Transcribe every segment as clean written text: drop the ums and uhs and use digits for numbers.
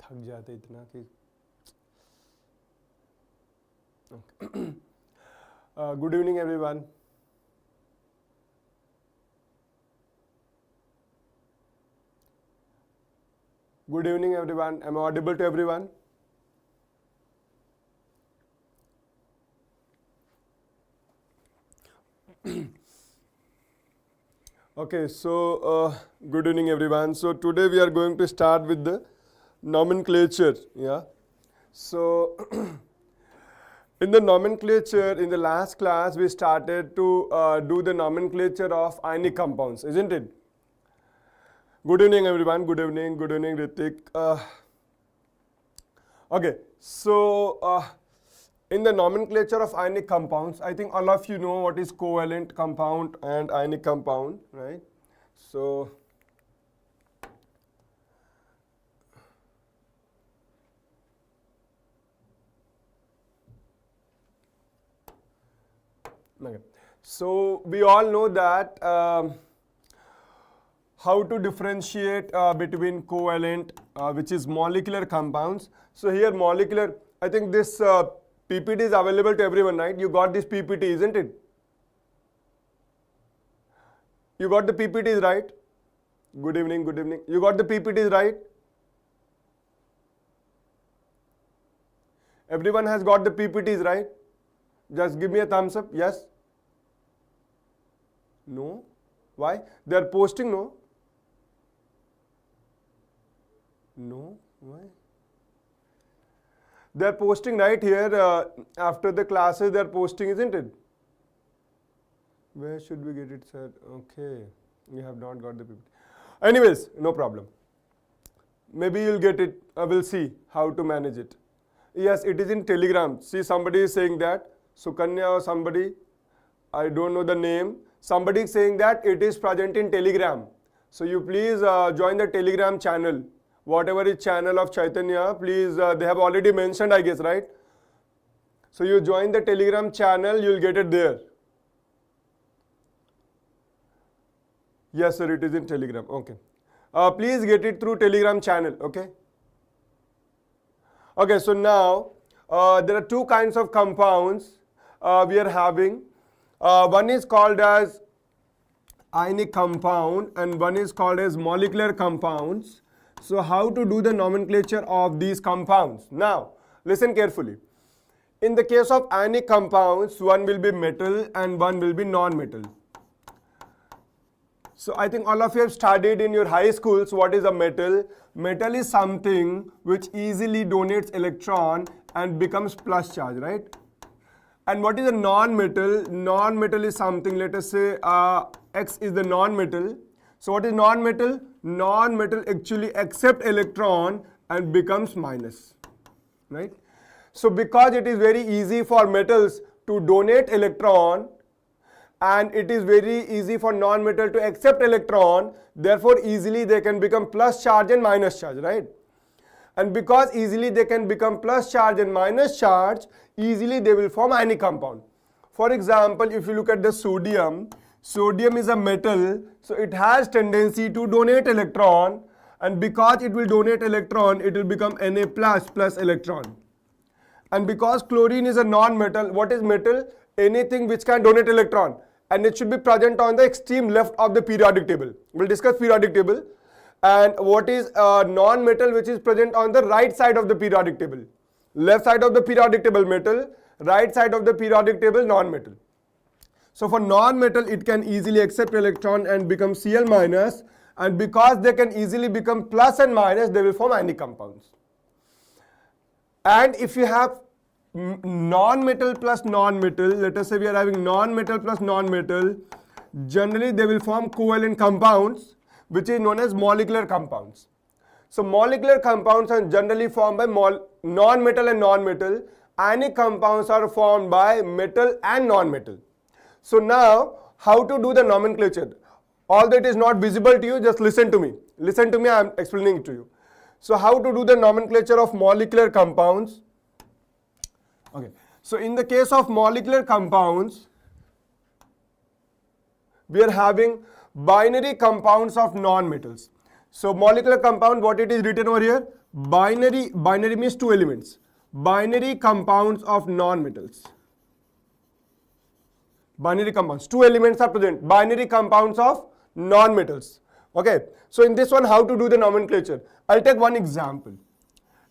थक जाते इतना कि good evening everyone. Good evening everyone. Am I audible to everyone? Okay, so good evening everyone. So today we are going to start with the nomenclature. Yeah. So in the nomenclature, in the last class we started to do the nomenclature of ionic compounds, isn't it? Good evening everyone, good evening Ritik. Okay, so in the nomenclature of ionic compounds, I think all of you know what is covalent compound and ionic compound, right? So okay. So we all know that how to differentiate between covalent, which is molecular compounds. So here molecular, I think this PPT is available to everyone, right? You got this PPT, isn't it? You got the PPTs, right? Good evening, good evening. You got the PPTs, right? Everyone has got the PPTs, right? Just give me a thumbs up. Yes? No? Why? They are posting, no? No? Why? They are posting right here after the classes. They are posting, isn't it? Where should we get it, sir? Okay, you have not got the PPT. Anyways, no problem. Maybe you'll get it. We'll see how to manage it. Yes, it is in Telegram. See, somebody is saying that Sukanya or somebody, I don't know the name. Somebody is saying that it is present in Telegram. So you please join the Telegram channel. Whatever is channel of Chaitanya, please, they have already mentioned, I guess, right? So you join the Telegram channel, you'll get it there. Yes, sir, it is in Telegram. Okay. Please get it through Telegram channel, okay? Okay, so now, there are two kinds of compounds we are having. One is called as ionic compound and one is called as molecular compounds. So how to do the nomenclature of these compounds? Now, listen carefully. In the case of ionic compounds, one will be metal and one will be non-metal. So I think all of you have studied in your high schools what is a metal. Metal is something which easily donates electron and becomes plus charge, right? And what is a non-metal? Non-metal is something, let us say X is the non-metal. So what is non-metal? Non-metal actually accept electron and becomes minus, right? So because it is very easy for metals to donate electron and it is very easy for non-metal to accept electron, therefore easily they can become plus charge and minus charge, right? And because easily they can become plus charge and minus charge, easily they will form ionic compound. For example, if you look at the sodium, sodium is a metal, so it has tendency to donate electron, and because it will donate electron, it will become Na plus electron. And because chlorine is a non-metal, what is metal? Anything which can donate electron, and it should be present on the extreme left of the periodic table. We'll discuss periodic table. And what is non-metal which is present on the right side of the periodic table? Left side of the periodic table metal, right side of the periodic table non-metal. So for non-metal, it can easily accept electron and become Cl minus, and because they can easily become plus and minus, they will form ionic compounds. And if you have non-metal plus non-metal, let us say we are having non-metal plus non-metal, generally they will form covalent compounds, which is known as molecular compounds. So molecular compounds are generally formed by non-metal and non-metal. Ionic compounds are formed by metal and non-metal. So now, how to do the nomenclature? All that is not visible to you, just listen to me. Listen to me, I am explaining it to you. So how to do the nomenclature of molecular compounds? Okay. So in the case of molecular compounds, we are having binary compounds of non-metals. So molecular compound, what it is written over here? Binary means two elements. Binary compounds of non-metals. Binary compounds, two elements are present. Binary compounds of non-metals. Okay, so in this one, how to do the nomenclature? I'll take one example.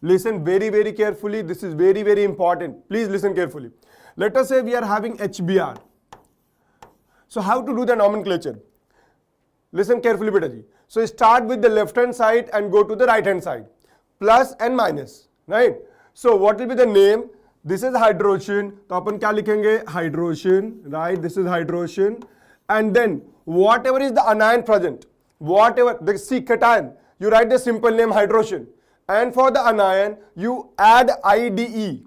Listen very, very carefully. This is very, very important. Please listen carefully. Let us say we are having HBr. So how to do the nomenclature? Listen carefully, beta ji. So start with the left hand side and go to the right hand side. Plus and minus, right? So what will be the name? This is hydrogen. तो अपन क्या लिखेंगे? Hydrogen, right? This is hydrogen. And then whatever is the anion present, whatever the see cation, you write the simple name hydrogen. And for the anion, you add IDE.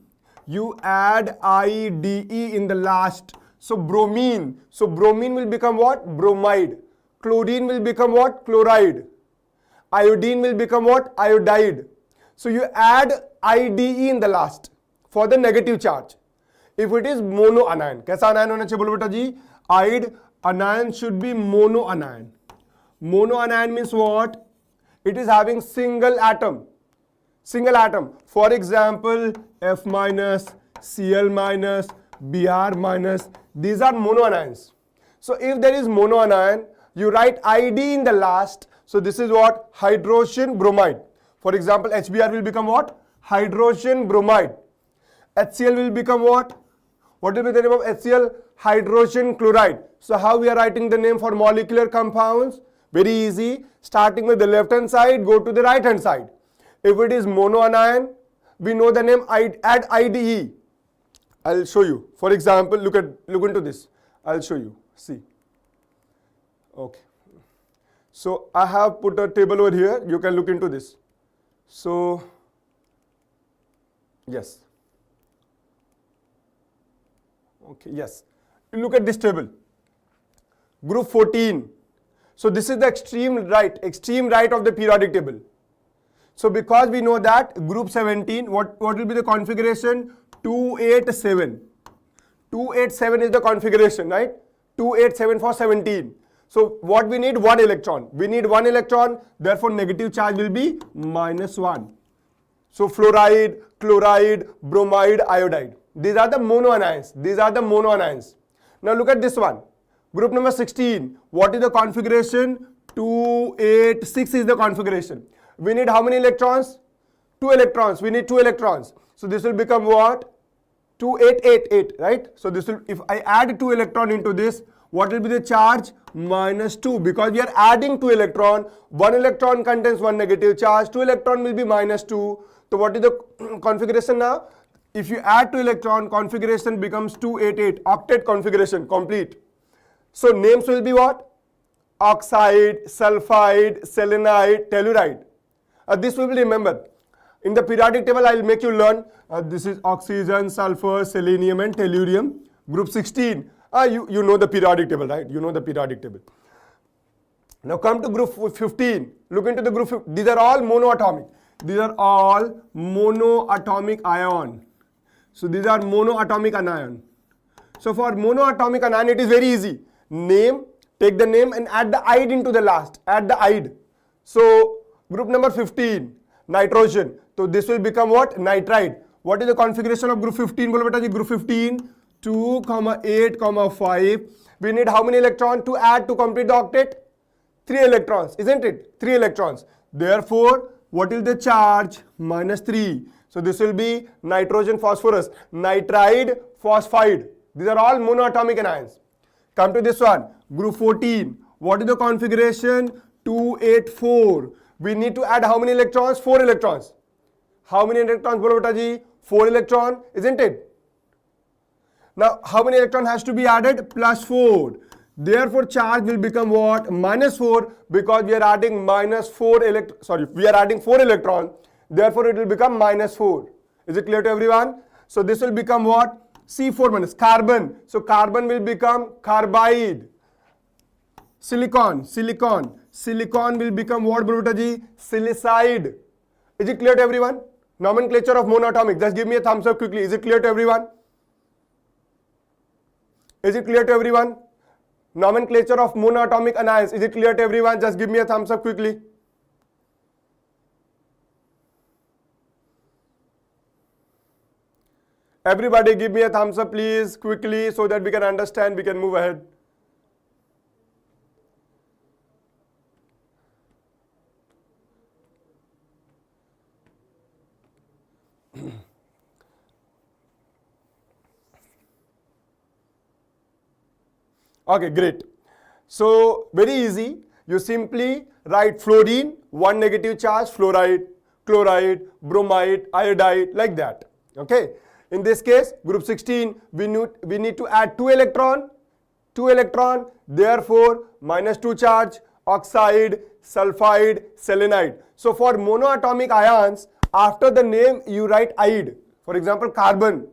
You add IDE in the last. So bromine. So bromine will become what? Bromide. Chlorine will become what? Chloride. Iodine will become what? Iodide. So you add IDE in the last for the negative charge. If it is monoanion, कैसा anion होना चाहिए बोलो बेटा जी? Ide anion should be monoanion. Monoanion means what? It is having single atom. Single atom. For example, F minus, Cl minus, Br minus. These are monoanions. So if there is monoanion, you write Id in the last. So this is what? Hydrogen bromide. For example, HBr will become what? Hydrogen bromide. HCl will become what? What will be the name of HCl? Hydrogen chloride. So how we are writing the name for molecular compounds? Very easy. Starting with the left hand side, go to the right hand side. If it is monoanion, we know the name, add IDE. I'll show you. For example, look into this. I'll show you. See. Okay. So I have put a table over here. You can look into this. So, yes. Okay, yes. You look at this table. Group 14. So this is the extreme right of the periodic table. So because we know that group 17, what will be the configuration? 287. 287 is the configuration, right? 287 for 17. So what we need? One electron. We need one electron, therefore negative charge will be -1. So fluoride, chloride, bromide, iodide. These are the monoanions. These are the monoanions. Now look at this one. Group number 16. What is the configuration? 286 is the configuration. We need how many electrons? 2 electrons. We need 2 electrons. So this will become what? 2888, right? So this will, if I add 2 electron into this, what will be the charge? -2, because we are adding 2 electron. 1 electron contains 1 negative charge. 2 electron will be -2. So what is the configuration now? If you add 2 electron, configuration becomes 288. Octet configuration complete. So names will be what? Oxide, sulfide, selenide, telluride. This we will remember. In the periodic table, I will make you learn. This is oxygen, sulfur, selenium and tellurium. Group 16. You know the periodic table, right? You know the periodic table. Now come to group 15. Look into the group 15. These are all monoatomic. These are all monoatomic ion. So these are monoatomic anion. So for monoatomic anion, it is very easy. Name, take the name and add the ide into the last. Add the ide. So group number 15, nitrogen. So this will become what? Nitride. What is the configuration of group 15? Bolo beta ji, group 15, 2, 8, 5. We need how many electrons to add to complete the octet? 3 electrons, isn't it? 3 electrons. Therefore, what is the charge? -3. So this will be nitrogen phosphorus, nitride, phosphide. These are all monoatomic anions. Come to this one, group 14. What is the configuration? 284. We need to add how many electrons? 4 electrons. How many electrons, bolo beta ji? 4 electron, isn't it? Now, how many electron has to be added? +4. Therefore, charge will become what? -4, because we are adding we are adding 4 electrons. Therefore, it will become -4. Is it clear to everyone? So this will become what? C4 minus carbon. So carbon will become carbide. Silicon. Silicon will become what, Brutaji? Silicide. Is it clear to everyone? Nomenclature of monoatomic. Just give me a thumbs up quickly. Is it clear to everyone? Is it clear to everyone? Nomenclature of monoatomic anions. Is it clear to everyone? Just give me a thumbs up quickly. Everybody give me a thumbs up please, quickly, so that we can understand, we can move ahead. Okay, great. So very easy. You simply write fluorine, 1 negative charge, fluoride, chloride, bromide, iodide, like that. Okay. In this case, group 16, we need to add 2 electron, therefore minus 2 charge, oxide, sulfide, selenide. So for monoatomic ions, after the name you write ide. For example, carbon,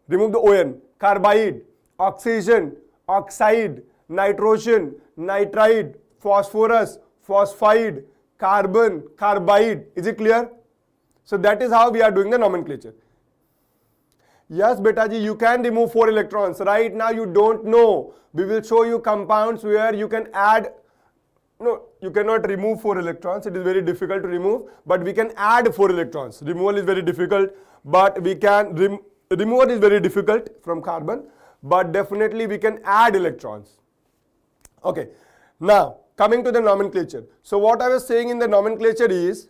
remove the ON, carbide, oxygen, oxide, nitrogen, nitride, phosphorus, phosphide, carbon, carbide. Is it clear? So that is how we are doing the nomenclature. Yes, beta ji, you can remove 4 electrons. Right now you don't know. We will show you compounds where you can add. No, you cannot remove 4 electrons. It is very difficult to remove. But we can add 4 electrons. Removal is very difficult. But we can, removal is very difficult from carbon. But definitely we can add electrons. Okay. Now, coming to the nomenclature. So what I was saying in the nomenclature is,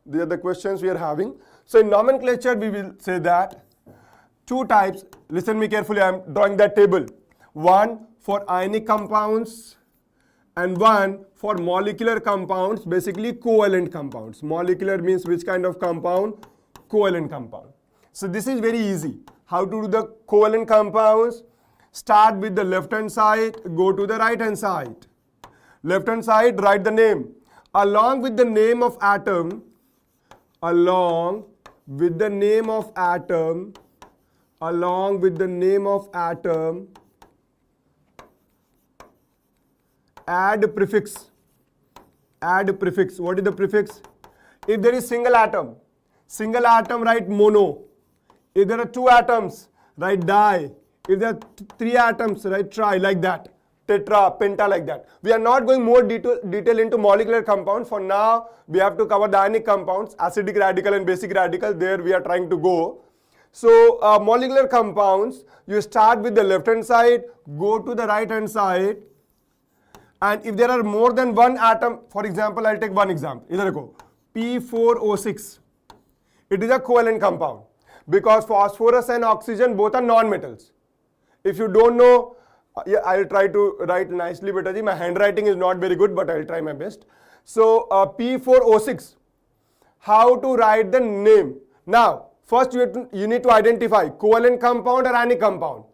these are the questions we are having. So in nomenclature, we will say that 2 types, listen me carefully, I am drawing that table. 1 for ionic compounds and 1 for molecular compounds, basically covalent compounds. Molecular means which kind of compound? Covalent compound. So this is very easy. How to do the covalent compounds? Start with the left hand side, go to the right hand side. Left hand side, write the name. Along with the name of atom, add prefix. What is the prefix? If there is single atom, write mono. If there are 2 atoms, write di. If there are 3 atoms, write tri, like that. Tetra, penta, like that. We are not going more detail into molecular compounds. For now, we have to cover the ionic compounds, acidic radical and basic radical. There we are trying to go. So, molecular compounds, you start with the left hand side, go to the right hand side. And if there are more than 1 atom, for example, I'll take one example. Idhar go. P4O6. It is a covalent compound because phosphorus and oxygen both are non-metals. If you don't know, yeah, I'll try to write nicely, beta ji. My handwriting is not very good, but I'll try my best. So, P4O6. How to write the name? Now, first you need to identify covalent compound or ionic compound.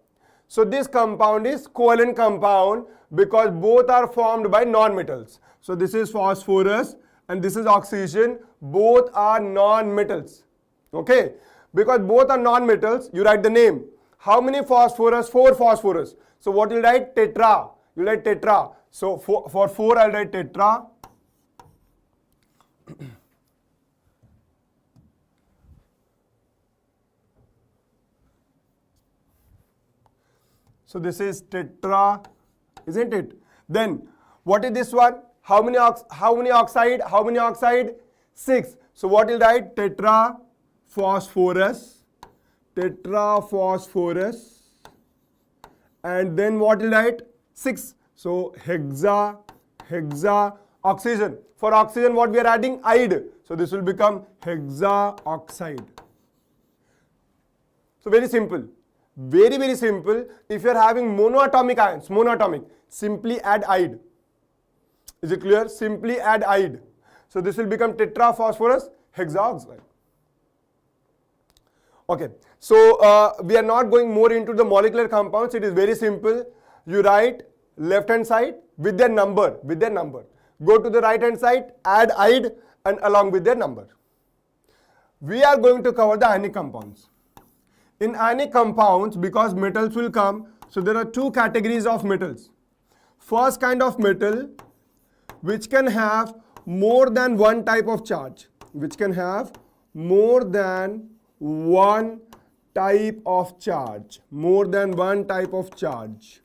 So, this compound is covalent compound because both are formed by non-metals. So, this is phosphorus and this is oxygen. Both are non-metals. Okay? Because both are non-metals, you write the name. How many phosphorus? 4 phosphorus. So what you write? Tetra. You write tetra. So for 4 I'll write tetra. So this is tetra, isn't it? Then what is this one? How many oxide? 6. So what you write? Tetra phosphorus. And then what will write? 6. So hexa, oxygen. For oxygen what we are adding? Ide. So this will become hexaoxide. So very simple. Very simple. If you are having monoatomic ions, simply add ide. Is it clear? Simply add ide. So this will become tetraphosphorus hexaoxide. Okay, so we are not going more into the molecular compounds. It is very simple. You write left hand side with their number. Go to the right hand side, add ide and along with their number. We are going to cover the ionic compounds. In ionic compounds, because metals will come, so there are 2 categories of metals. First kind of metal which can have more than 1 type of charge. More than one type of charge.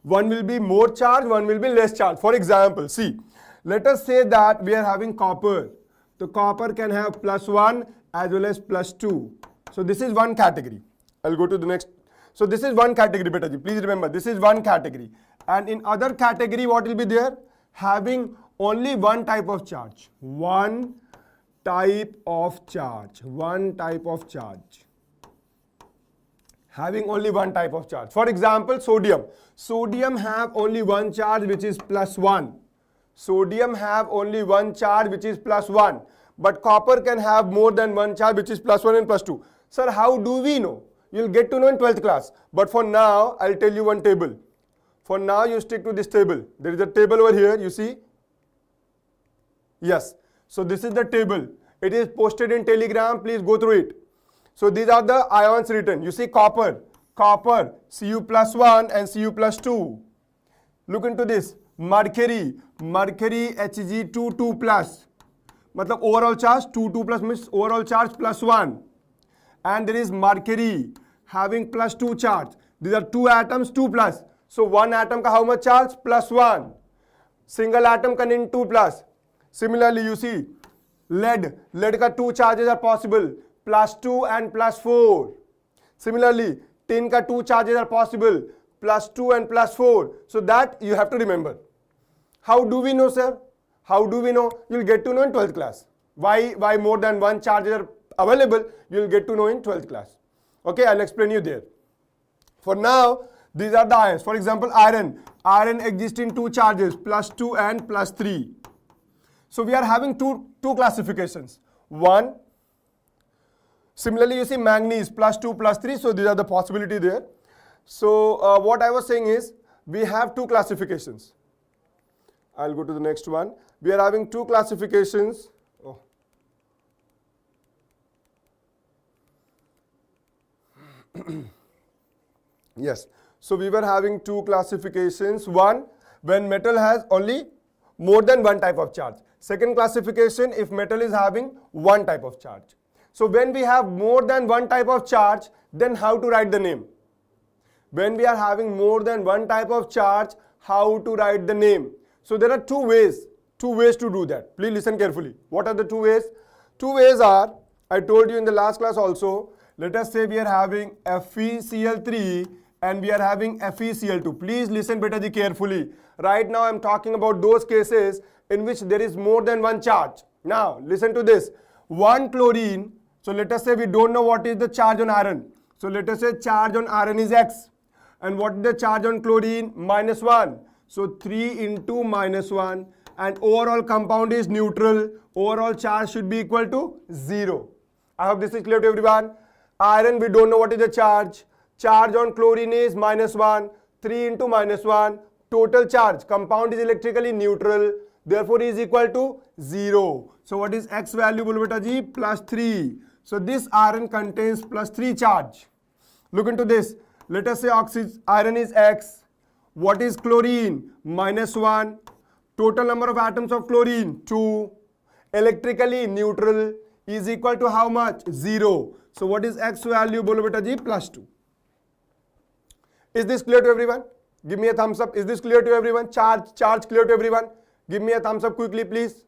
One will be more charged, one will be less charged. For example, see, let us say that we are having copper. So copper can have +1 as well as +2. So this is one category. I'll go to the next. So this is one category, beta ji. Please remember, this is one category. And in other category, what will be there? Having only one type of charge. One type of charge. One type of charge. Having only one type of charge. For example, sodium. Sodium have only one charge, which is +1. Sodium have only one charge, which is +1. But copper can have more than one charge, which is +1 and +2. Sir, how do we know? You'll get to know in 12th class. But for now, I'll tell you one table. For now, you stick to this table. There is a table over here, you see? Yes. So this is the table. It is posted in Telegram. Please go through it. So these are the ions written. You see copper, Cu+1 and Cu+2. Look into this. Mercury, Hg2 2+. Matlab overall charge 2 means overall charge +1. And there is mercury having +2 charge. These are two atoms, 2+. So one atom ka how much charge? +1. Single atom contain 2+. Similarly, you see lead ka 2 charges are possible, +2 and +4. Similarly, tin ka 2 charges are possible, +2 and +4. So that you have to remember. How do we know, sir? How do we know? You'll get to know in 12th class. Why more than one charge are available? You'll get to know in 12th class. Okay, I'll explain you there. For now, these are the ions. For example, iron. Iron exists in two charges, +2 and +3. So we are having two classifications. One, similarly you see manganese, +2, +3. So these are the possibility there. So what I was saying is, we have two classifications. I'll go to the next one. We are having two classifications. Oh. Yes. So we were having two classifications. One, when metal has only more than one type of charge. Second classification, if metal is having one type of charge. So when we have more than one type of charge, then how to write the name? When we are having more than one type of charge, how to write the name? So there are two ways to do that. Please listen carefully. What are the two ways? Two ways are, I told you in the last class also, let us say we are having FeCl3 and we are having FeCl2. Please listen beta ji carefully. Right now I am talking about those cases in which there is more than one charge. Now listen to this. One chlorine, so let us say we don't know what is the charge on iron. So let us say charge on iron is X. And what is the charge on chlorine? -1. So 3 into -1, and overall compound is neutral. Overall charge should be equal to 0. I hope this is clear to everyone. Iron, we don't know what is the charge. Charge on chlorine is -1. 3 into -1. Total charge. Compound is electrically neutral. Therefore, is equal to 0. So what is X value, beta ji? +3. So this iron contains +3 charge. Look into this. Let us say iron is X. What is chlorine? -1. Total number of atoms of chlorine, 2. Electrically neutral is equal to how much? 0. So what is X value, beta ji? +2. Is this clear to everyone? Give me a thumbs up. Is this clear to everyone? Charge clear to everyone? Give me a thumbs up quickly, please.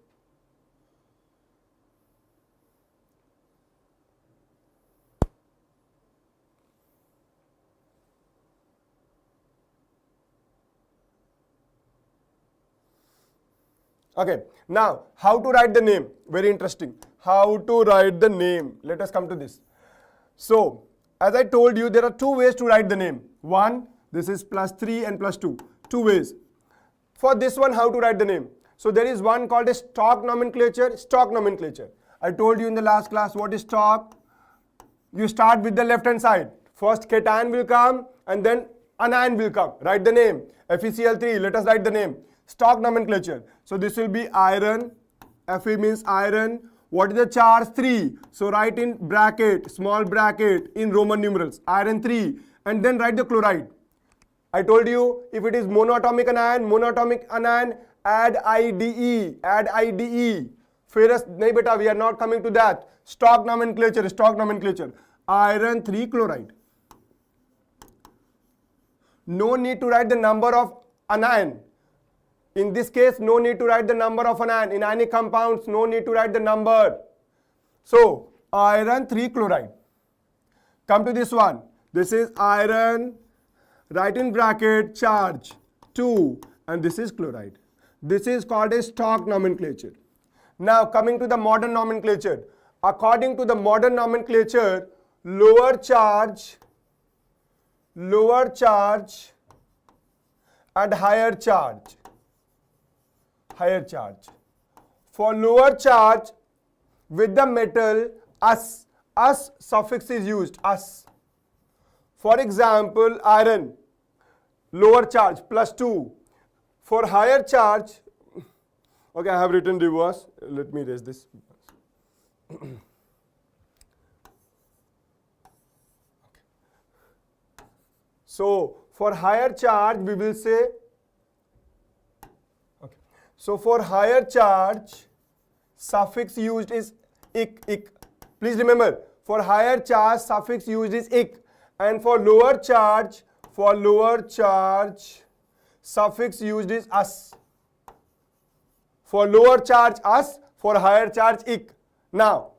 Okay, now how to write the name? Very interesting. How to write the name? Let us come to this. So, as I told you, there are two ways to write the name. One, this is +3 and +2. Two ways. For this one, how to write the name? So there is one called a stock nomenclature. Stock nomenclature. I told you in the last class what is stock. You start with the left hand side. First cation will come and then anion will come. Write the name. FeCl3. Let us write the name. Stock nomenclature. So this will be iron. Fe means iron. What is the charge? 3. So write in bracket, small bracket in Roman numerals. Iron 3. And then write the chloride. I told you if it is monoatomic anion, add IDE. Add IDE. Ferrous, nahi beta, we are not coming to that. Stock nomenclature. Iron 3 chloride. No need to write the number of anion. In this case, no need to write the number of an ion. In ionic compounds, no need to write the number. So, iron 3 chloride. Come to this one. This is iron, write in bracket, charge 2, and this is chloride. This is called a stock nomenclature. Now, coming to the modern nomenclature. According to the modern nomenclature, lower charge and higher charge. For lower charge, with the metal, us suffix is used, us. For example, iron, lower charge, +2. For higher charge, okay, I have written reverse. Let me erase this. So, for higher charge, we will say, okay. So, for higher charge, suffix used is ik. Please remember, for higher charge, suffix used is ik. And for lower charge, suffix used is us. For lower charge, us. For higher charge, ik. Now,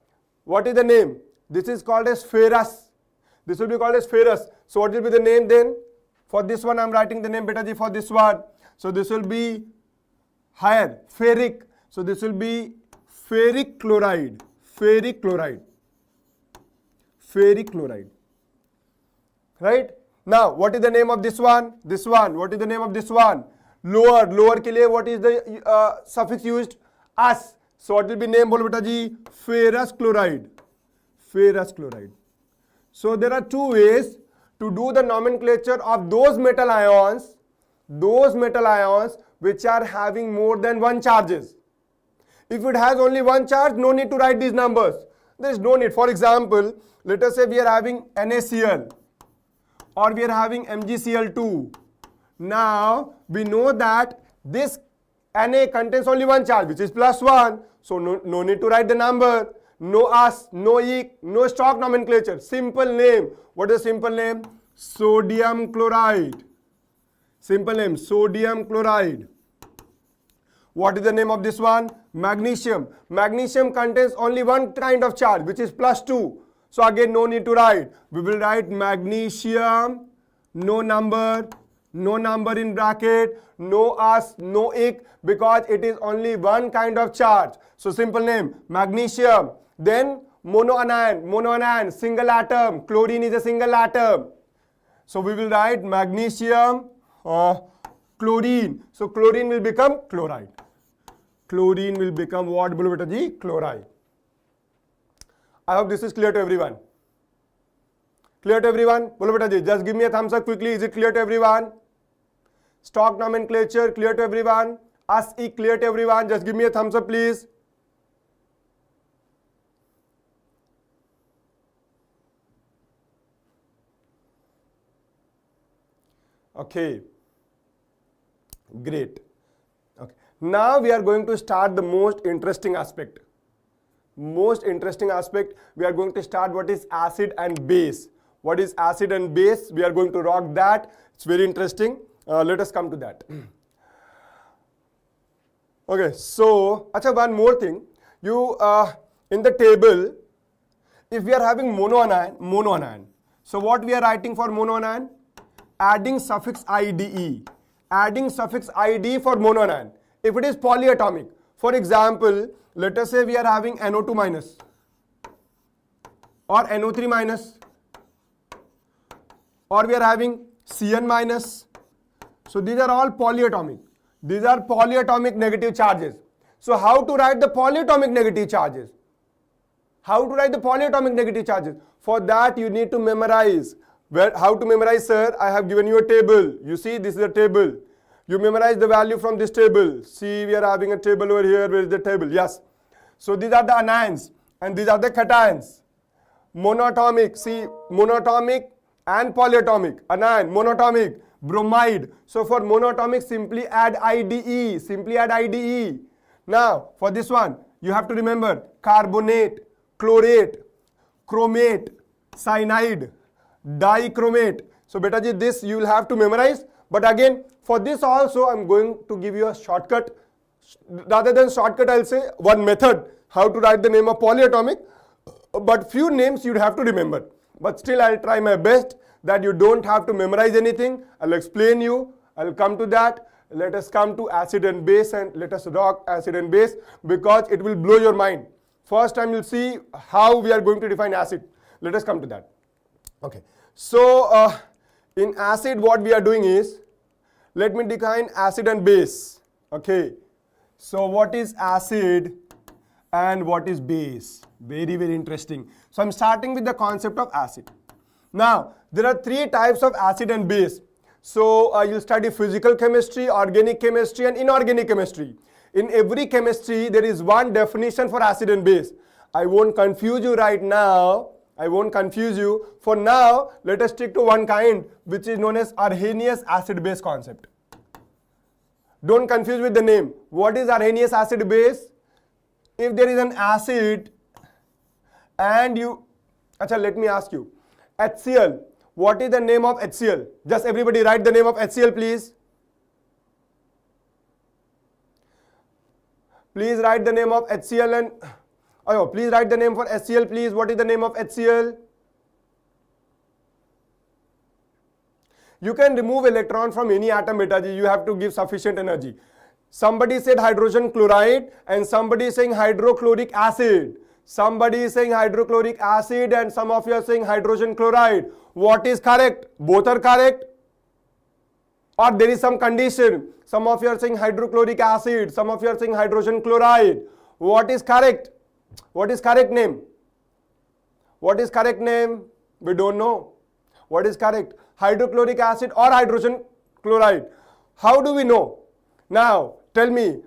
what is the name? This is called as ferrous. This will be called as ferrous. So, what will be the name then? For this one, I am writing the name, beta ji, for this one. So, this will be higher, ferric. So, this will be ferric chloride. Right? Now, what is the name of this one? What is the name of this one? Lower ke liye, what is the suffix used? Us. So, what will be name, bolo beta ji? Ferrous chloride. So, there are two ways to do the nomenclature of those metal ions which are having more than one charges. If it has only one charge, no need to write these numbers. There is no need. For example, let us say we are having NaCl or we are having MgCl2. Now, we know that this Na contains only one charge, which is +1. So, no need to write the number. No us, no ik, no stock nomenclature. Simple name. What is the simple name? Sodium chloride. Simple name, sodium chloride. What is the name of this one? Magnesium. Magnesium contains only one kind of charge, which is +2. So again, no need to write. We will write magnesium, no number in bracket, no us, no ik, because it is only one kind of charge. So simple name, magnesium. Then monoanion, single atom. Chlorine is a single atom. So we will write magnesium, chlorine. So chlorine will become chloride. Chlorine will become what, bolo beta ji? Chloride. I hope this is clear to everyone. Clear to everyone? Bolo beta ji, just give me a thumbs up quickly. Is it clear to everyone? Stock nomenclature clear to everyone? Us, ik clear to everyone? Just give me a thumbs up, please. Okay, great. Okay. Now we are going to start the most interesting aspect. We are going to start what is acid and base. What is acid and base? We are going to rock that. It's very interesting. Let us come to that. Okay, so, one more thing. You, in the table, if we are having monoanion. So what we are writing for monoanion? Adding suffix IDE. Adding suffix IDE for monoanion. If it is polyatomic, for example, let us say we are having NO2 minus or NO3 minus, or we are having CN minus. So these are all polyatomic. These are polyatomic negative charges. So how to write the polyatomic negative charges? For that you need to memorize. How to memorize, sir? I have given you a table. You see, this is a table. You memorize the value from this table. See, we are having a table over here. Where is the table? Yes. So these are the anions and these are the cations. Monoatomic, see, monoatomic and polyatomic. Anion, monoatomic, bromide. So for monoatomic, simply add IDE. Now, for this one, you have to remember carbonate, chlorate, chromate, cyanide, dichromate. So beta ji, this you will have to memorize. But again, for this also, I'm going to give you a shortcut. Rather than shortcut, I'll say one method how to write the name of polyatomic. But few names you'd have to remember. But still, I'll try my best that you don't have to memorize anything. I'll explain you. I'll come to that. Let us come to acid and base, and let us rock acid and base, because it will blow your mind. First time you'll see how we are going to define acid. Let us come to that. Okay. So in acid, what we are doing is, let me define acid and base. Okay. So what is acid and what is base? Very, very interesting. So I'm starting with the concept of acid. Now, there are three types of acid and base. So you'll study physical chemistry, organic chemistry, and inorganic chemistry. In every chemistry, there is one definition for acid and base. I won't confuse you right now. I won't confuse you. For now, let us stick to one kind, which is known as Arrhenius acid-base concept. Don't confuse with the name. What is Arrhenius acid-base? If there is an acid and you... Achha, let me ask you. HCl. What is the name of HCl? Just everybody write the name of HCl, please. Please write the name of HCl and... Oh, please write the name for HCl, please. What is the name of HCl? You can remove electron from any atom, beta ji. You have to give sufficient energy. Somebody said hydrogen chloride and somebody is saying hydrochloric acid. Somebody is saying hydrochloric acid and some of you are saying hydrogen chloride. What is correct? Both are correct? Or there is some condition. Some of you are saying hydrochloric acid. Some of you are saying hydrogen chloride. What is correct? What is correct name? What is correct name? We don't know. What is correct? Hydrochloric acid or hydrogen chloride? How do we know? Now, tell me,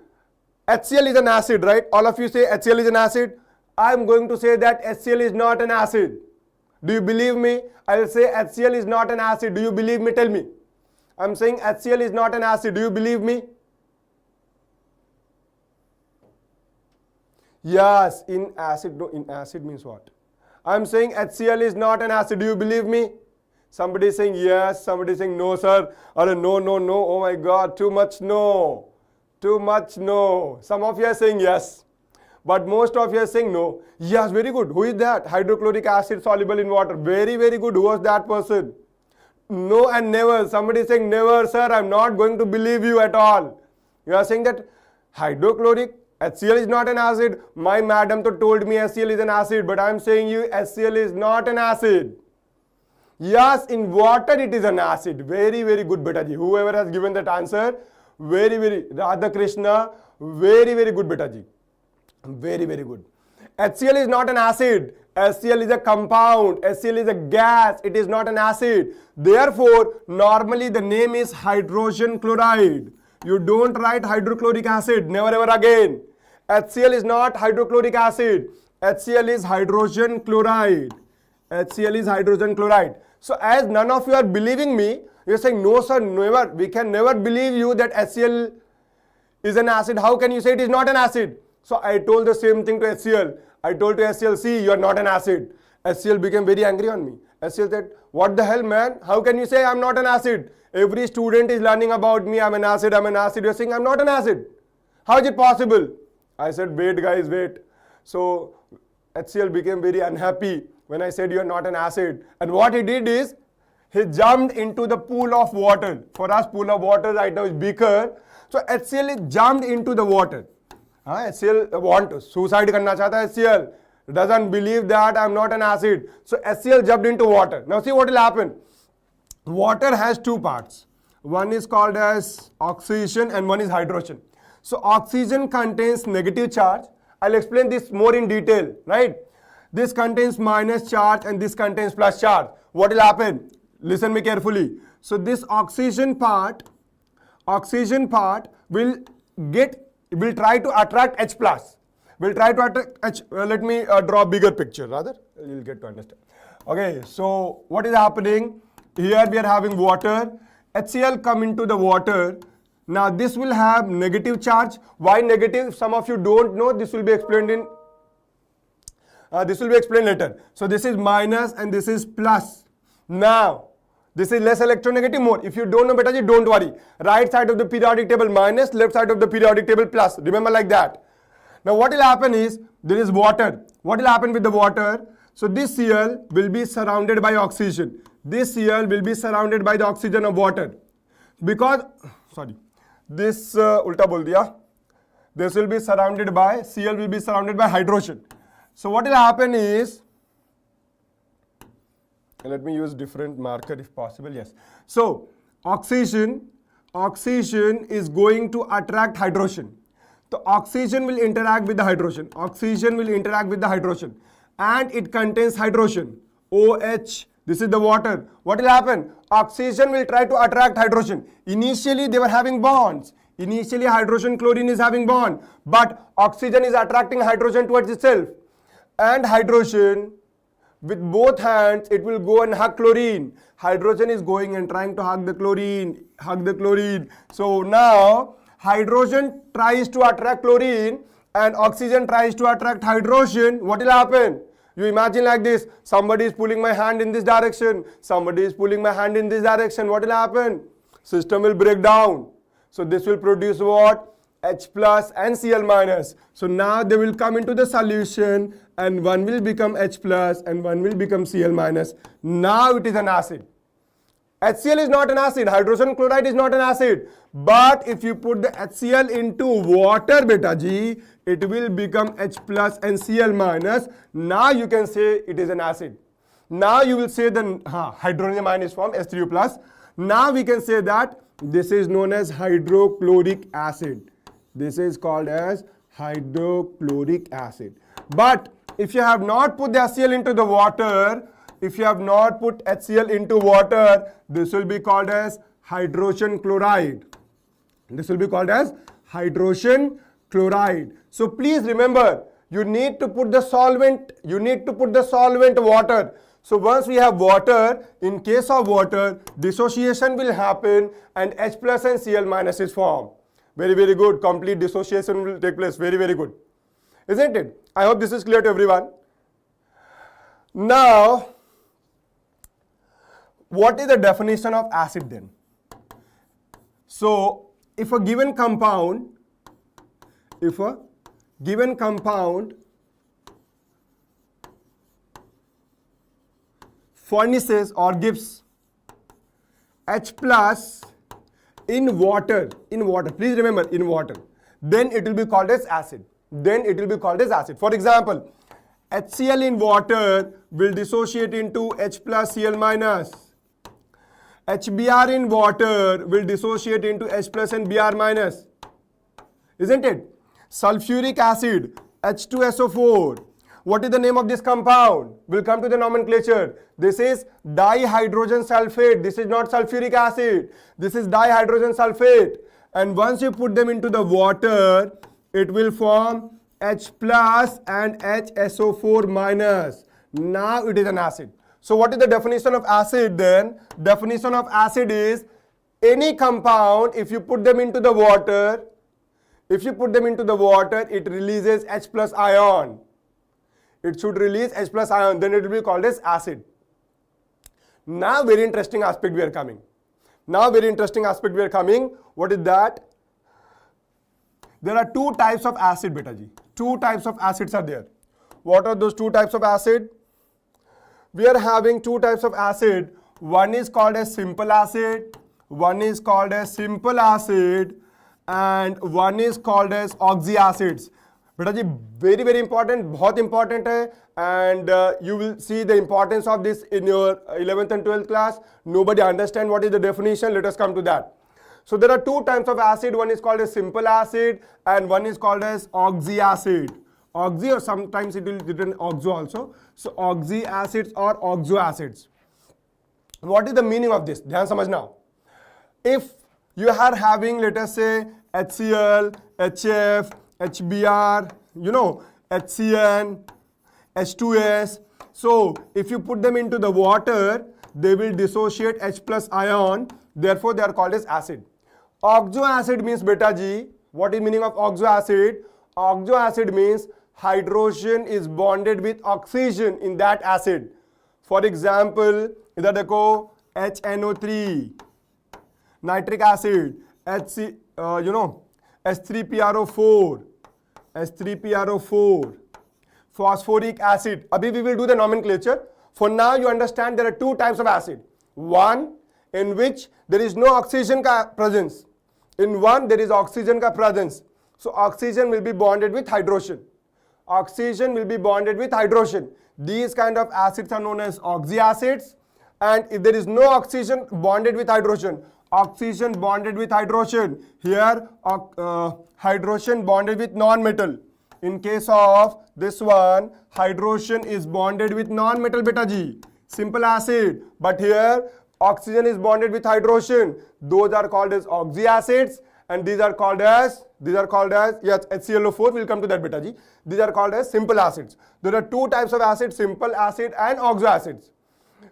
HCl is an acid, right? All of you say HCl is an acid. I am going to say that HCl is not an acid. Do you believe me? I will say HCl is not an acid. Do you believe me? Tell me. I am saying HCl is not an acid. Do you believe me? Yes, in acid. No, in acid means what? I am saying HCl is not an acid. Do you believe me? Somebody is saying yes, somebody is saying no, sir. Or no, no, no. Oh my God, too much no. Too much no. Some of you are saying yes. But most of you are saying no. Yes, very good. Who is that? Hydrochloric acid soluble in water. Very, very good. Who was that person? No and never. Somebody is saying never, sir. I am not going to believe you at all. You are saying that hydrochloric HCl is not an acid. My madam told me HCl is an acid. But I am saying you HCl is not an acid. Yes, in water it is an acid. Very, very good, beta ji. Whoever has given that answer, very, very, Radha Krishna, very, very good, beta ji. Very, very good. HCl is not an acid. HCl is a compound. HCl is a gas. It is not an acid. Therefore, normally the name is hydrogen chloride. You don't write hydrochloric acid. Never ever again. HCl is not hydrochloric acid. HCl is hydrogen chloride. HCl is hydrogen chloride. So as none of you are believing me, you are saying no sir, never. We can never believe you that HCl is an acid. How can you say it is not an acid? So I told the same thing to HCl. I told to HCl, see, you are not an acid. HCl became very angry on me. HCl said, what the hell, man? How can you say I'm not an acid? Every student is learning about me. I'm an acid. I'm an acid. You're saying I'm not an acid. How is it possible? I said, wait, guys, wait. So HCl became very unhappy when I said you are not an acid. And what he did is, he jumped into the pool of water. For us, pool of water right now is beaker. So HCl jumped into the water. HCl want suicide karna chahta. HCl doesn't believe that I'm not an acid. So HCl jumped into water. Now see what will happen. Water has two parts. One is called as oxygen and one is hydrogen. So oxygen contains negative charge. I'll explain this more in detail, right? This contains minus charge and this contains plus charge. What will happen? Listen me carefully. So this oxygen part will try to attract H plus. Will try to attract H. Let me draw a bigger picture rather. You'll get to understand. Okay, so what is happening? Here we are having water. HCl come into the water. Now this will have negative charge. Why negative? Some of you don't know. This will be explained in. This will be explained later. So this is minus and this is plus. Now This is less electronegative, more. If you don't know, beta ji, don't worry. Right side of the periodic table minus, left side of the periodic table plus. Remember like that. Now what will happen is, there is water. What will happen with the water? So this Cl will be surrounded by oxygen. This Cl will be surrounded by the oxygen of water. Because, this ulta bol diya. This will be surrounded by, Cl will be surrounded by hydrogen. So what will happen is, let me use different marker if possible, yes. So oxygen is going to attract hydrogen. So oxygen will interact with the hydrogen. Oxygen will interact with the hydrogen. And it contains hydrogen, OH. This is the water. What will happen? Oxygen will try to attract hydrogen. Initially they were having bonds. Initially hydrogen chlorine is having bond. But oxygen is attracting hydrogen towards itself. And hydrogen, with both hands, it will go and hug chlorine. Hydrogen is going and trying to hug the chlorine. So now, hydrogen tries to attract chlorine and oxygen tries to attract hydrogen. What will happen? You imagine like this. Somebody is pulling my hand in this direction. Somebody is pulling my hand in this direction. What will happen? System will break down. So this will produce what? H plus and Cl minus. So now they will come into the solution and one will become H plus and one will become Cl minus. Now it is an acid. HCl is not an acid. Hydrogen chloride is not an acid. But if you put the HCl into water, beta ji, it will become H plus and Cl minus. Now you can say it is an acid. Now you will say the hydrogen ion is formed, H3O plus. Now we can say that this is known as hydrochloric acid. This is called as hydrochloric acid. But if you have not put the HCl into the water, if you have not put HCl into water, this will be called as hydrogen chloride. This will be called as hydrogen chloride. So please remember, you need to put the solvent, water. So once we have water, in case of water, dissociation will happen and H plus and Cl minus is formed. Very, very good. Complete dissociation will take place. Very, very good. Isn't it? I hope this is clear to everyone. Now, what is the definition of acid then? So, if a given compound furnishes or gives H plus in water, please remember in water, then it will be called as acid. For example, HCl in water will dissociate into H plus Cl minus. HBr in water will dissociate into H plus and Br minus. Isn't it? Sulfuric acid, H2SO4. What is the name of this compound? We'll come to the nomenclature. This is dihydrogen sulfate. This is not sulfuric acid. This is dihydrogen sulfate. And once you put them into the water, it will form H plus and HSO4 minus. Now it is an acid. So what is the definition of acid then? Definition of acid is any compound, if you put them into the water, it releases H plus ion. It should release H plus ion, then it will be called as acid. Now very interesting aspect we are coming. What is that? There are two types of acid, beta ji. Two types of acids are there. What are those two types of acid? We are having two types of acid. One is called as simple acid. And one is called as oxyacids. Beta ji, very, very important, बहुत important है, and you will see the importance of this in your 11th and 12th class. Nobody understand what is the definition. Let us come to that. So there are two types of acid. One is called as simple acid and one is called as oxyacid. Oxy, or sometimes it will be written oxo also. So oxyacids or oxoacids. What is the meaning of this? ध्यान समझना. If you are having, let us say, HCl, HF, HBr, HCN, H2S. So if you put them into the water, they will dissociate H plus ion. Therefore, they are called as acid. Oxoacid means, beta ji, what is meaning of oxoacid? Oxoacid means hydrogen is bonded with oxygen in that acid. For example, इधर देखो HNO3, nitric acid, H3PRO4, H3PRO4, phosphoric acid. Abhi we will do the nomenclature. For now you understand there are two types of acid. One in which there is no oxygen presence. In one there is oxygen presence. So oxygen will be bonded with hydrogen. Oxygen will be bonded with hydrogen. These kind of acids are known as oxyacids. And if there is no oxygen bonded with hydrogen, oxygen bonded with hydrogen, here hydrogen bonded with non-metal. In case of this one, hydrogen is bonded with non-metal beta G, simple acid. But here oxygen is bonded with hydrogen. Those are called as oxyacids, and these are called as yes, HClO4 will come to that beta G. These are called as simple acids. There are two types of acids, simple acid and oxoacids.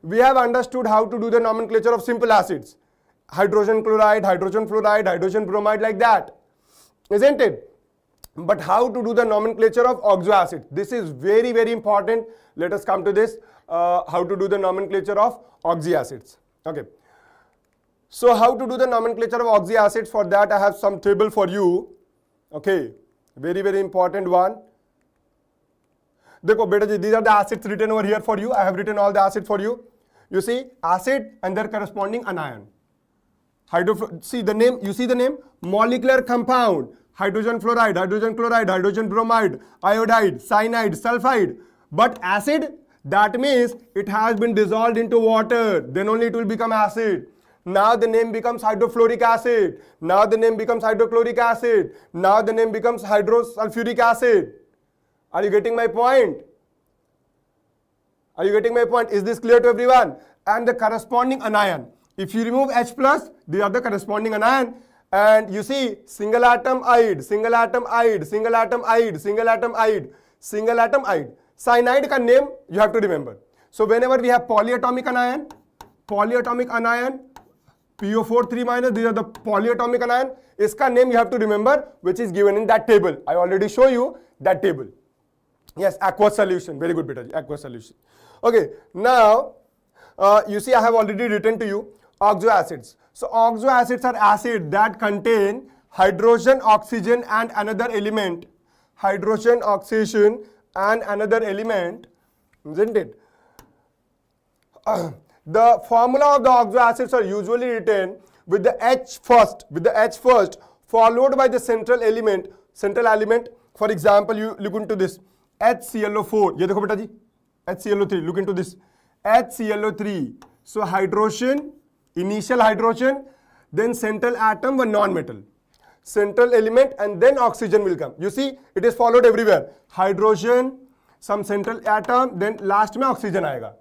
We have understood how to do the nomenclature of simple acids. Hydrogen chloride, hydrogen fluoride, hydrogen bromide, like that, isn't it? But how to do the nomenclature of oxoacids? This is very, very important. Let us come to this, how to do the nomenclature of oxyacids. Okay. So how to do the nomenclature of oxyacids? For that I have some table for you. Okay. Very, very important one. Dekho beta ji, these are the acids written over here for you. I have written all the acids for you. You see acid and their corresponding anion. See the name, you see the name? Molecular compound. Hydrogen fluoride, hydrogen chloride, hydrogen bromide, iodide, cyanide, sulfide. But acid, that means it has been dissolved into water. Then only it will become acid. Now the name becomes hydrofluoric acid. Now the name becomes hydrochloric acid. Now the name becomes hydrosulfuric acid. Are you getting my point? Are you getting my point? Is this clear to everyone? And the corresponding anion. If you remove H plus, these are the corresponding anion. And you see single atom ide, single atom ide, single atom ide, single atom ide, single atom ide. Cyanide ka name you have to remember. So whenever we have polyatomic anion, PO4 3 minus, these are the polyatomic anion. Iska name you have to remember, which is given in that table. I already show you that table. Yes, aqueous solution. Very good, beta. Aqueous solution. Okay, now you see I have already written to you oxoacids. So oxoacids are acids that contain hydrogen, oxygen and another element. Hydrogen, oxygen and another element, isn't it? The formula of the oxoacids are usually written with the H first, followed by the central element. For example, you look into this HClO4. Ye dekho beta ji, HClO3. Look into this HClO3. So hydrogen, initial hydrogen, then central atom one non-metal, central element, and then oxygen will come. You see it is followed everywhere. Hydrogen, some central atom, then last mein oxygen aayega.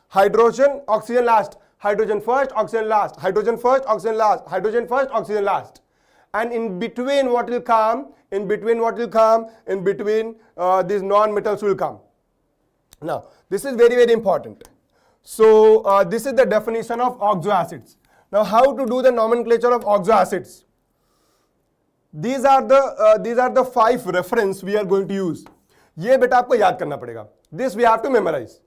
Hydrogen, oxygen last, hydrogen first, oxygen last, hydrogen first, oxygen last, hydrogen first, oxygen last. And in between what will come? In between these non-metals will come. Now this is very, very important. So this is the definition of oxoacids. Now how to do the nomenclature of oxoacids? These are the 5 reference we are going to use. ये बेटा आपको याद करना पड़ेगा. This we have to memorize.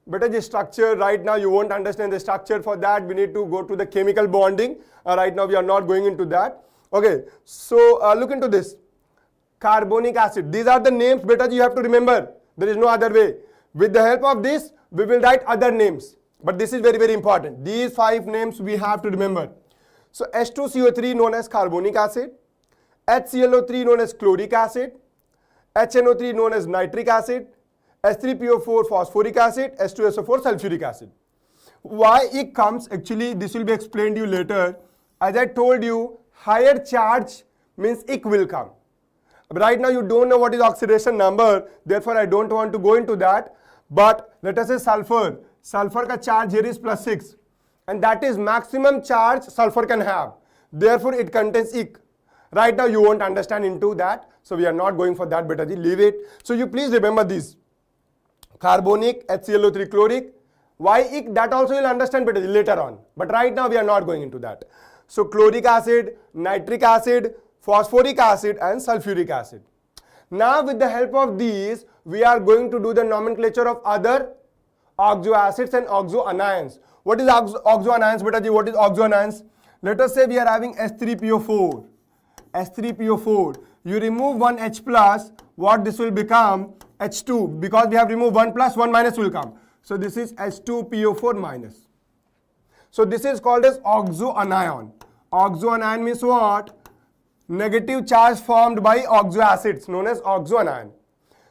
Beta the structure right now you won't understand the structure. For that we need to go to the chemical bonding. Right now we are not going into that. Okay, so look into this. Carbonic acid. These are the names beta you have to remember. There is no other way. With the help of this we will write other names. But this is very, very important. These 5 names we have to remember. So H2CO3 known as carbonic acid, HClO3 known as chloric acid, HNO3 known as nitric acid, H3PO4 phosphoric acid, H2SO4 sulfuric acid. Why it comes, actually this will be explained to you later. As I told you, higher charge means it will come. Right now you don't know what is oxidation number, therefore I don't want to go into that. But let us say sulfur. Sulfur ka charge here is +6, and that is maximum charge sulfur can have. Therefore it contains ick. Right now you won't understand into that, so we are not going for that beta ji, leave it. So you please remember this. Carbonic, HClO3 chloric. Why ick? That also you'll understand beta ji later on. But right now we are not going into that. So chloric acid, nitric acid, phosphoric acid and sulfuric acid. Now with the help of these we are going to do the nomenclature of other oxoacids and oxoanions. What is oxoanions, beta ji? What is oxoanions? Let us say we are having H3PO4. H3PO4. You remove one H plus, what this will become? H2. Because we have removed 1 plus, 1 minus will come. So this is H2PO4 minus. So this is called as oxoanion. Oxoanion means what? Negative charge formed by oxoacids, known as oxoanion.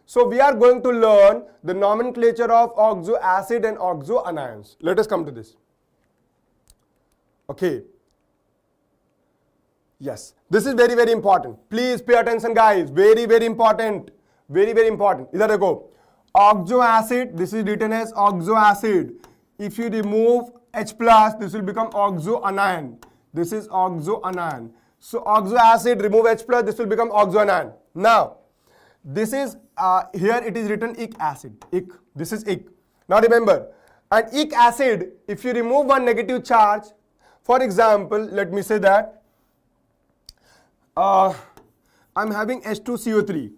So we are going to learn the nomenclature of oxoacid and oxoanions. Let us come to this. Okay. Yes, this is very, very important. Please pay attention, guys. Very, very important. Very, very important. Idhar dekho. Oxoacid, this is written as oxoacid. If you remove H plus, this will become oxoanion. This is oxoanion. So oxoacid, remove H plus, this will become oxoanion. Now, this is, here it is written ic acid. Ic. This is ic. Now remember, an ic acid, if you remove one negative charge, for example, let me say that, I'm having H2CO3.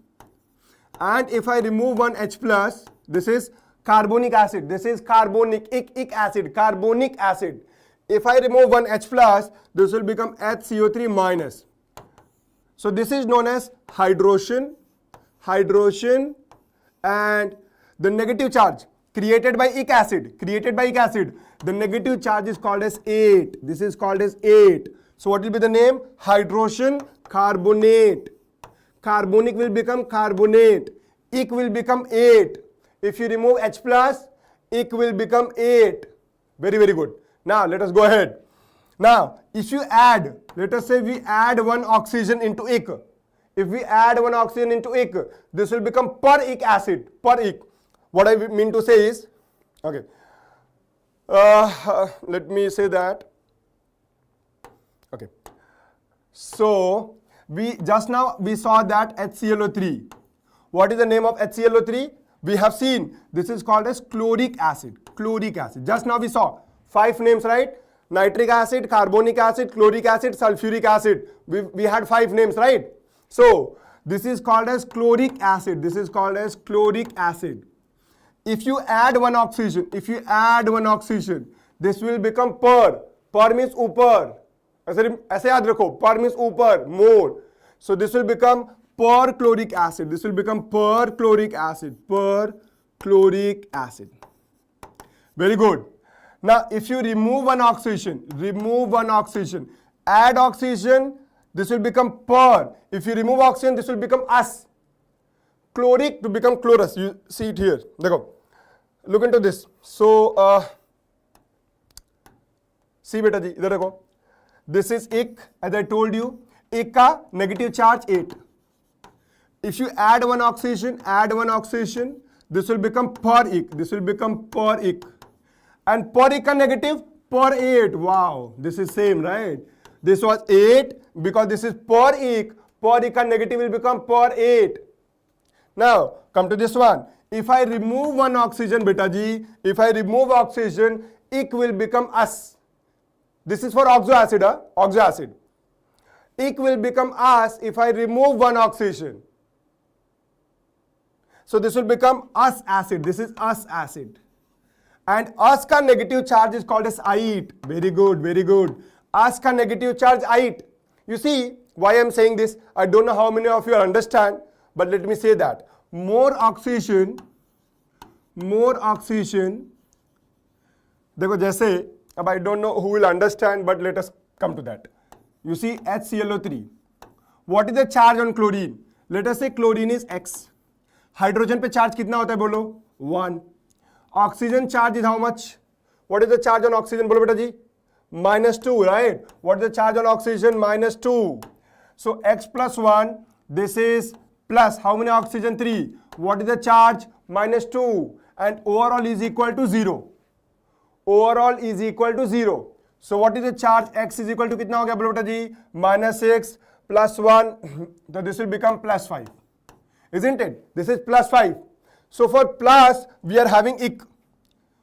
And if I remove one H plus, this is carbonic acid. This is carbonic, ic acid, carbonic acid. If I remove one H plus, this will become HCO3 minus. So this is known as hydrogen, and the negative charge created by ic acid, the negative charge is called as 8. This is called as 8. So what will be the name? Hydrogen carbonate. Carbonic will become carbonate. Ic will become 8. If you remove H plus, ic will become 8. Very, very good. Now let us go ahead. Now if you add, let us say we add one oxygen into ic. If we add one oxygen into ic, this will become per-ic acid. Per-ic. What I mean to say is, okay, let me say that. Okay. So we just now we saw that HClO3. What is the name of HClO3? We have seen this is called as chloric acid. Chloric acid. Just now we saw 5 names, right? Nitric acid, carbonic acid, chloric acid, sulfuric acid. We had 5 names, right? So this is called as chloric acid. This is called as chloric acid. If you add one oxygen, this will become per. Per means upar. ऐसे याद रखो. Per means ऊपर, more. So this will become perchloric acid. This will become perchloric acid. Perchloric acid. Very good. Now if you remove one oxygen, add oxygen, this will become per. If you remove oxygen, this will become us. Chloric to become chlorus. You see it here. Look into this. So see beta ji, idhar dekho. This is ic, as I told you. Ic ka negative charge 8. If you add one oxygen, this will become per-ic. This will become per-ic. And per-ic ka negative, per-8. Wow, this is same, right? This was 8 because this is per-ic. Per-ic ka negative will become per-8. Now, come to this one. If I remove one oxygen, beta ji, ic will become us. This is for oxoacid, oxoacid. Ic will become us if I remove one oxygen. So this will become us acid. This is us acid. And us ka negative charge is called as ite. Very good, very good. Us ka negative charge ite. You see why I am saying this? I don't know how many of you understand, but let me say that. More oxygen. देखो जैसे, अब I don't know who will understand, but let us come to that. You see HClO3. What is the charge on chlorine? Let us say chlorine is X. Hydrogen पे charge कितना होता है बोलो? 1. Oxygen charge is how much? What is the charge on oxygen बोलो बेटा जी? -2, right? What is the charge on oxygen? -2. So X plus 1, this is plus, how many oxygen? 3. What is the charge? -2. And overall is equal to 0. Overall is equal to 0. So what is the charge? X is equal to कितना हो गया बोलो बेटा जी? -6 plus 1. So this will become +5. Isn't it? This is +5. So for plus, we are having ic.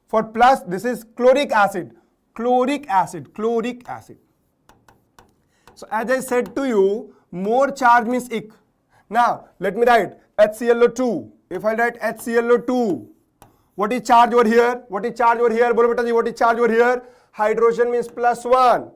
For plus, this is chloric acid. Chloric acid. So as I said to you, more charge means ic. Now, let me write HClO2. If I write HClO2, What is charge over here? What is charge over here? Bolo beta ji, what is charge over here? Hydrogen means +1.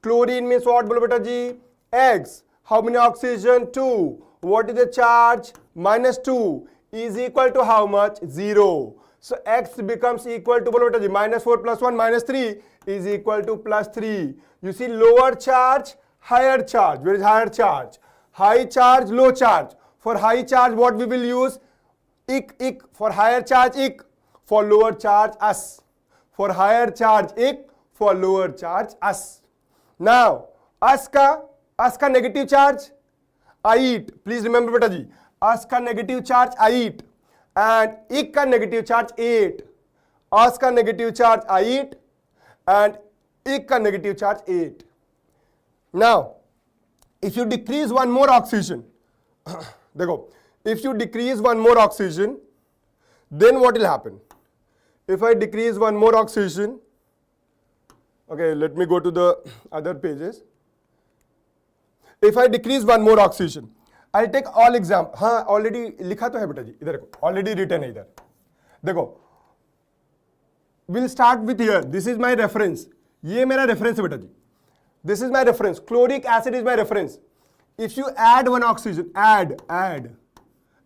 Chlorine means what? Bolo beta ji? X. How many oxygen? 2. What is the charge? -2 is equal to how much? 0. So X becomes equal to bolo beta ji, -4 + 1 -3 is equal to +3. You see, lower charge, higher charge. Where is higher charge? High charge, low charge. For high charge, what we will use? Ik. For higher charge, ik. For lower charge, us. For higher charge, ik. For lower charge, us. Now, us ka negative charge, IIT. Please remember beta ji. Us ka negative charge, IIT. And ik ka negative charge, 8. Us ka negative charge, IIT. And ik ka negative charge, 8. Now, if you decrease one more oxygen, देखो, if you decrease one more oxygen, then what will happen? If I decrease one more oxygen, okay, let me go to the other pages. If I decrease one more oxygen, I'll take all example. हाँ, already लिखा तो है बेटा जी, इधर देखो, already written है इधर. देखो, we'll start with here. This is my reference. ये मेरा reference है बेटा जी. This is my reference. Chloric acid is my reference. If you add one oxygen, add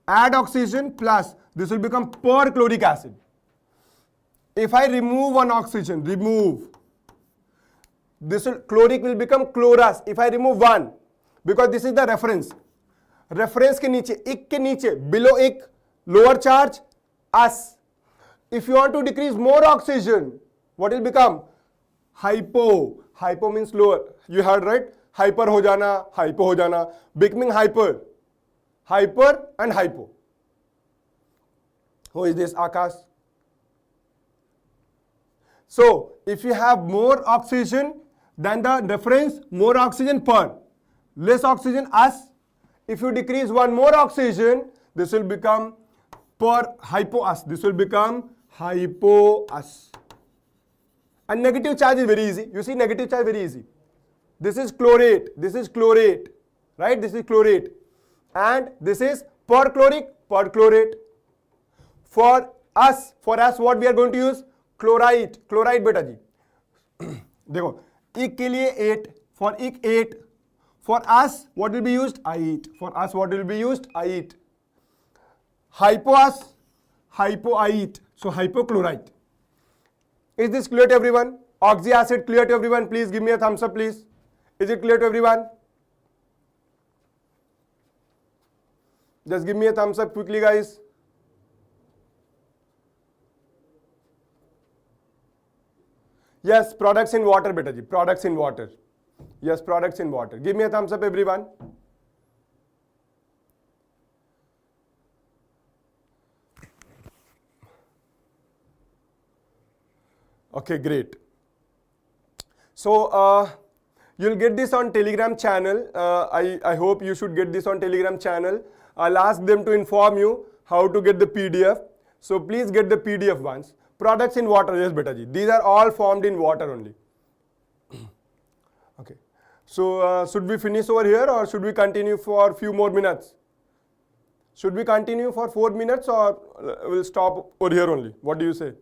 oxygen plus, this will become perchloric acid. If I remove one oxygen, chloric will become chlorus. If I remove one, because this is the reference. Reference के नीचे, below ik, lower charge, us. If you want to decrease more oxygen, what will become? Hypo. Hypo means lower. You heard right? Hyper हो जाना, hypo हो जाना. Becoming hyper. Hyper and hypo. Who is this? Akash. So, if you have more oxygen than the reference, more oxygen per. Less oxygen, us. If you decrease one more oxygen, this will become per hypo us. This will become hypo us. And negative charge is very easy. You see, negative charge very easy. This is chlorate. This is chlorate. Right? This is chlorate. And this is perchloric, perchlorate. For us, what we are going to use? Chloride. Chloride beta ji. देखो, ik के लिए 8. For ik 8. For us, what will be used? IIT. For us, what will be used? IIT. Hypo us, hypo IIT. So hypochlorite. Is this clear to everyone? Oxy acid clear to everyone? Please give me a thumbs up, please. Is it clear to everyone? Just give me a thumbs up quickly, guys. Yes, products in water, beta ji. Products in water. Yes, products in water. Give me a thumbs up, everyone. Okay, great. So, you'll get this on Telegram channel. I hope you should get this on Telegram channel. I'll ask them to inform you how to get the PDF. So, please get the PDF once. Products in water, yes, beta ji. These are all formed in water only. Okay. So, should we finish over here or should we continue for a few more minutes? Should we continue for 4 minutes or we'll stop over here only? What do you say?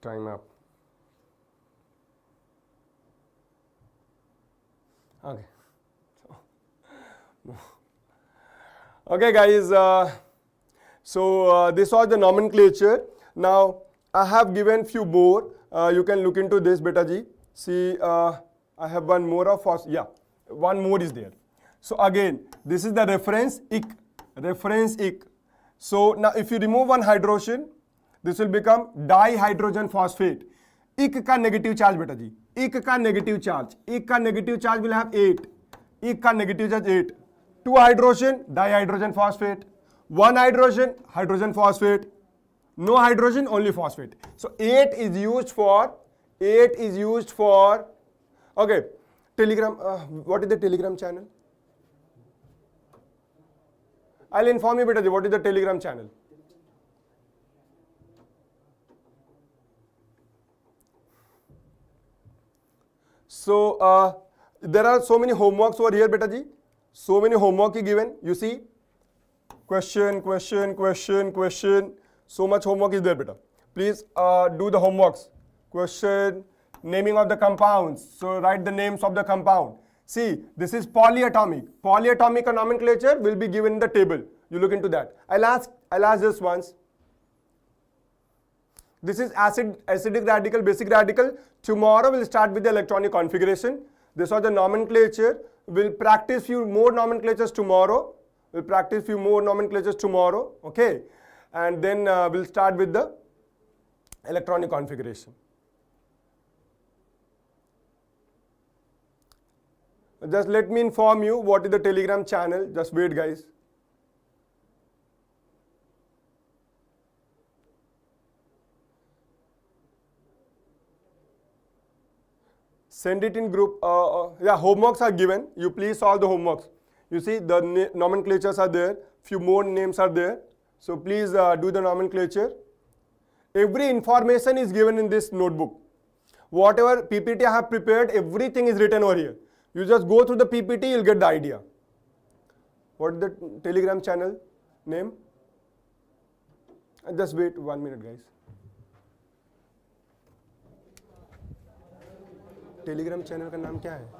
Time up. Okay. Okay, guys. This was the nomenclature. Now, I have given few more. You can look into this, beta ji. See, I have one more of us. Yeah, one more is there. So again, this is the reference ik. Reference ik. So now, if you remove one hydrogen, this will become dihydrogen phosphate. Ik ka negative charge, beta ji. Ik ka negative charge. Ik ka negative charge will have 8. Ik ka negative charge 8. 2 hydrogen, dihydrogen phosphate. 1 hydrogen, hydrogen phosphate. No hydrogen, only phosphate. So 8 is used for, okay, Telegram. What is the Telegram channel? I'll inform you, beta ji, what is the Telegram channel? So, there are so many homeworks over here, beta ji. So many homework given. You see, question, question, question, question. So much homework is there, beta. Please do the homeworks. Question, naming of the compounds. So write the names of the compound. See, this is polyatomic. Polyatomic nomenclature will be given in the table. You look into that. I'll ask this once. This is acidic radical, basic radical. Tomorrow we'll start with the electronic configuration. This was the nomenclature. We'll practice few more nomenclatures tomorrow. Okay? And then we'll start with the electronic configuration. Just let me inform you what is the Telegram channel. Just wait, guys. Send it in group. Yeah, homeworks are given. You please solve the homeworks. You see the nomenclatures are there. Few more names are there. So please do the nomenclature. Every information is given in this notebook. Whatever PPT I have prepared, everything is written over here. You just go through the PPT, you'll get the idea. What is the Telegram channel name? Just wait 1 minute, guys. Telegram channel का नाम क्या है?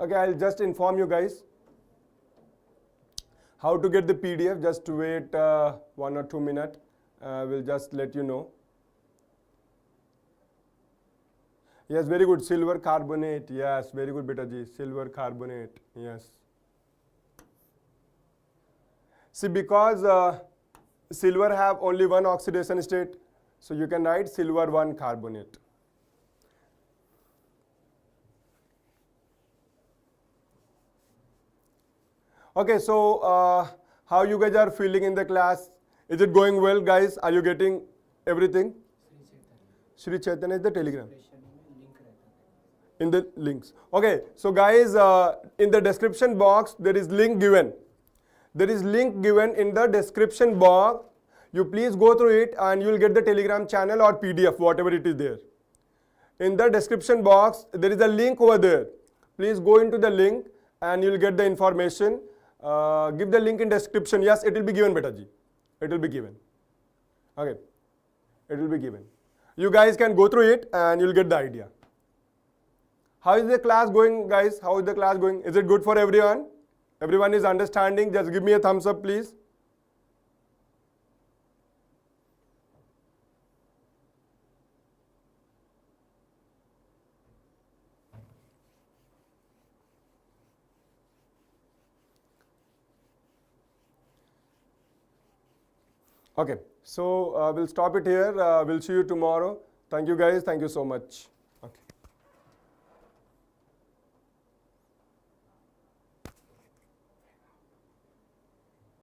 Okay, I'll just inform you guys how to get the PDF. Just wait 1 or 2 minutes. We'll just let you know. Yes, very good. Silver carbonate. Yes, very good, beta ji. Silver carbonate. Yes. See, because silver have only one oxidation state, so you can write silver 1 carbonate. Okay, so how you guys are feeling in the class? Is it going well, guys? Are you getting everything? Sri Chaitanya is the Telegram. In the links. Okay, so guys, in the description box, there is link given. There is link given in the description box. You please go through it and you will get the Telegram channel or PDF, whatever it is there. In the description box, there is a link over there. Please go into the link and you will get the information. Give the link in description. Yes, it will be given, beta ji. It will be given. Okay, it will be given. You guys can go through it and you will get the idea. How is the class going, guys? How is the class going? Is it good for everyone? Everyone is understanding? Just give me a thumbs up, please. Okay, so we'll stop it here. We'll see you tomorrow. Thank you, guys. Thank you so much.